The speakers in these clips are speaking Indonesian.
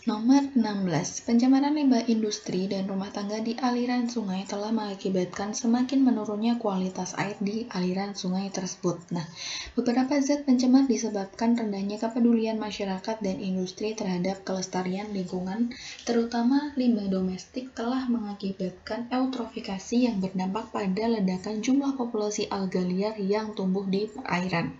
Nomor 16. Pencemaran limbah industri dan rumah tangga di aliran sungai telah mengakibatkan semakin menurunnya kualitas air di aliran sungai tersebut. Nah, beberapa zat pencemar disebabkan rendahnya kepedulian masyarakat dan industri terhadap kelestarian lingkungan, terutama limbah domestik telah mengakibatkan eutrofikasi yang berdampak pada ledakan jumlah populasi alga liar yang tumbuh di perairan.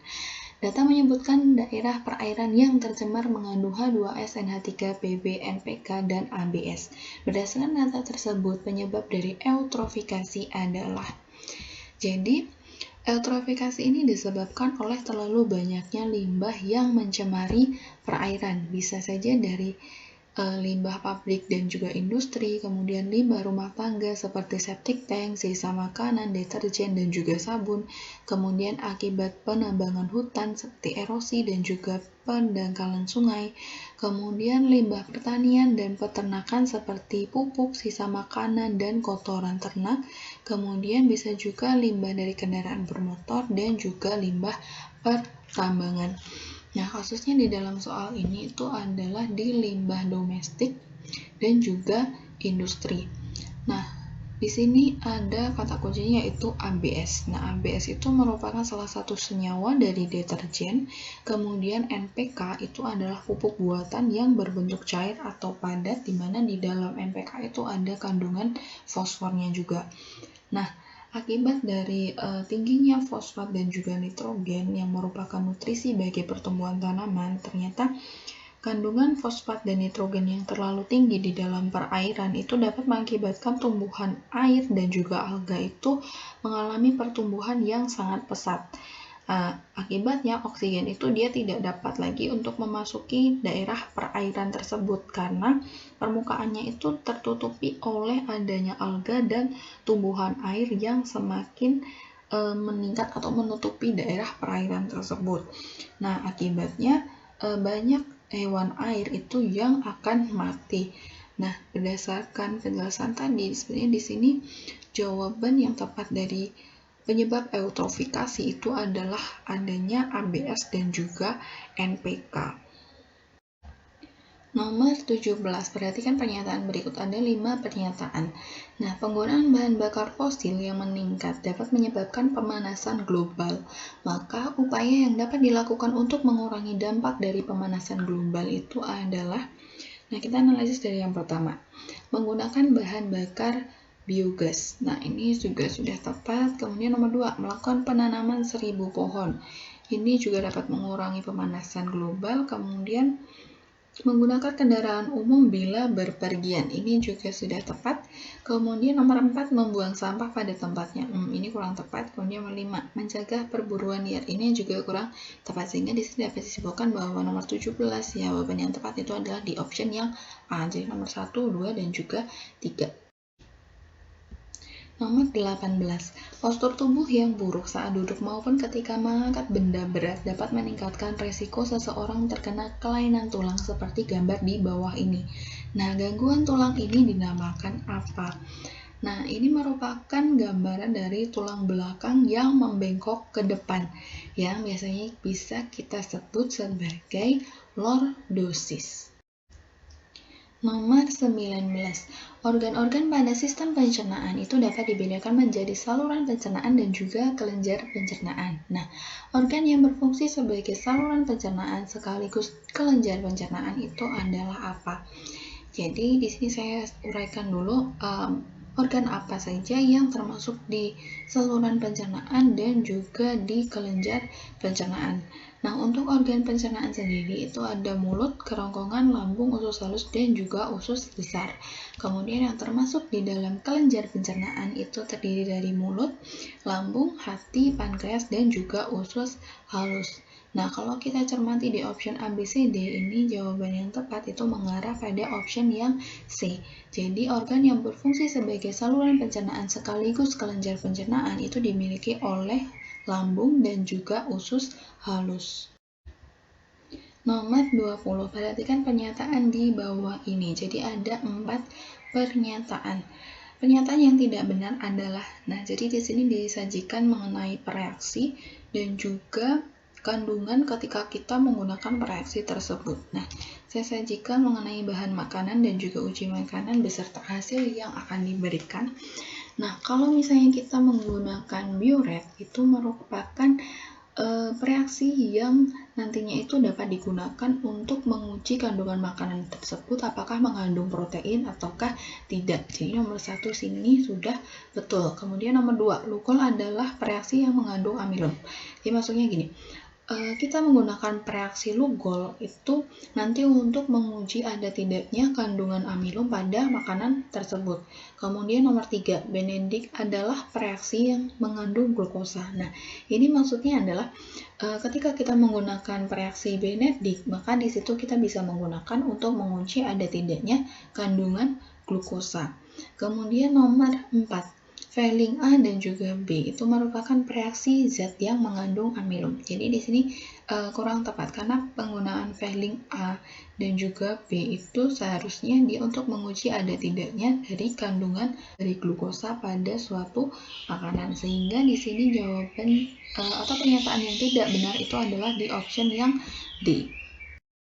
Data menyebutkan daerah perairan yang tercemar mengandung H2S, NH3, PB, NPK, dan ABS. Berdasarkan data tersebut, penyebab dari eutrofikasi adalah eutrofikasi ini disebabkan oleh terlalu banyaknya limbah yang mencemari perairan. Bisa saja dari limbah pabrik dan juga industri, kemudian limbah rumah tangga seperti septic tank, sisa makanan, deterjen, dan juga sabun, kemudian akibat penambangan hutan seperti erosi dan juga pendangkalan sungai, kemudian limbah pertanian dan peternakan seperti pupuk, sisa makanan, dan kotoran ternak, kemudian bisa juga limbah dari kendaraan bermotor dan juga limbah pertambangan. Nah, kasusnya di dalam soal ini itu adalah di limbah domestik dan juga industri. Nah, di sini ada kata kuncinya yaitu ABS. Nah, ABS itu merupakan salah satu senyawa dari deterjen. Kemudian NPK itu adalah pupuk buatan yang berbentuk cair atau padat, di mana di dalam NPK itu ada kandungan fosfornya juga. Nah, akibat dari tingginya fosfat dan juga nitrogen yang merupakan nutrisi bagi pertumbuhan tanaman, ternyata kandungan fosfat dan nitrogen yang terlalu tinggi di dalam perairan itu dapat mengakibatkan tumbuhan air dan juga alga itu mengalami pertumbuhan yang sangat pesat. Akibatnya oksigen itu dia tidak dapat lagi untuk memasuki daerah perairan tersebut karena permukaannya itu tertutupi oleh adanya alga dan tumbuhan air yang semakin meningkat atau menutupi daerah perairan tersebut. Nah, akibatnya banyak hewan air itu yang akan mati. Nah, berdasarkan penjelasan tadi, sebenarnya di sini jawaban yang tepat dari penyebab eutrofikasi itu adalah adanya ABS dan juga NPK. Nomor 17, perhatikan pernyataan berikut. Ada 5 pernyataan. Nah, penggunaan bahan bakar fosil yang meningkat dapat menyebabkan pemanasan global. Maka, upaya yang dapat dilakukan untuk mengurangi dampak dari pemanasan global itu adalah, nah kita analisis dari yang pertama, menggunakan bahan bakar biogas. Nah, ini juga sudah tepat. Kemudian nomor 2, melakukan penanaman 1000 pohon. Ini juga dapat mengurangi pemanasan global. Kemudian menggunakan kendaraan umum bila berpergian. Ini juga sudah tepat. Kemudian nomor 4, membuang sampah pada tempatnya. Ini kurang tepat. Kemudian nomor 5, mencegah perburuan liar. Ini juga kurang tepat, sehingga di sini dapat disebutkan bahwa nomor 17 jawaban yang tepat itu adalah di option yang A. Jadi nomor 1, 2, dan juga 3. Nomor 18. Postur tubuh yang buruk saat duduk maupun ketika mengangkat benda berat dapat meningkatkan resiko seseorang terkena kelainan tulang seperti gambar di bawah ini. Nah, gangguan tulang ini dinamakan apa? Nah, ini merupakan gambaran dari tulang belakang yang membengkok ke depan, yang biasanya bisa kita sebut sebagai lordosis. Nomor 19. Organ-organ pada sistem pencernaan itu dapat dibedakan menjadi saluran pencernaan dan juga kelenjar pencernaan. Nah, organ yang berfungsi sebagai saluran pencernaan sekaligus kelenjar pencernaan itu adalah apa? Jadi, di sini saya uraikan dulu organ apa saja yang termasuk di saluran pencernaan dan juga di kelenjar pencernaan. Nah, untuk organ pencernaan sendiri itu ada mulut, kerongkongan, lambung, usus halus, dan juga usus besar. Kemudian yang termasuk di dalam kelenjar pencernaan itu terdiri dari mulut, lambung, hati, pankreas, dan juga usus halus. Nah, kalau kita cermati di option A, B, C, D, ini jawaban yang tepat itu mengarah pada option yang C. Jadi, organ yang berfungsi sebagai saluran pencernaan sekaligus kelenjar pencernaan itu dimiliki oleh lambung dan juga usus halus. Nomor 20, perhatikan pernyataan di bawah ini. Jadi ada 4 pernyataan. Pernyataan yang tidak benar adalah, nah jadi di sini disajikan mengenai reaksi dan juga kandungan ketika kita menggunakan reaksi tersebut. Nah, saya sajikan mengenai bahan makanan dan juga uji makanan beserta hasil yang akan diberikan. Nah, kalau misalnya kita menggunakan Biuret, itu merupakan reaksi yang nantinya itu dapat digunakan untuk menguji kandungan makanan tersebut apakah mengandung protein ataukah tidak. Jadi nomor 1 sini sudah betul. Kemudian nomor 2, Lugol adalah reaksi yang mengandung amilum. Jadi maksudnya gini, kita menggunakan reaksi Lugol itu nanti untuk menguji ada tidaknya kandungan amilum pada makanan tersebut. Kemudian nomor 3, Benedict adalah reaksi yang mengandung glukosa. Nah, ini maksudnya adalah ketika kita menggunakan reaksi Benedict, maka di situ kita bisa menggunakan untuk menguji ada tidaknya kandungan glukosa. Kemudian nomor 4, Fehling A dan juga B itu merupakan reaksi zat yang mengandung amilum. Jadi di sini kurang tepat karena penggunaan Fehling A dan juga B itu seharusnya dia untuk menguji ada tidaknya dari kandungan dari glukosa pada suatu makanan. Sehingga di sini jawaban atau pernyataan yang tidak benar itu adalah di option yang D.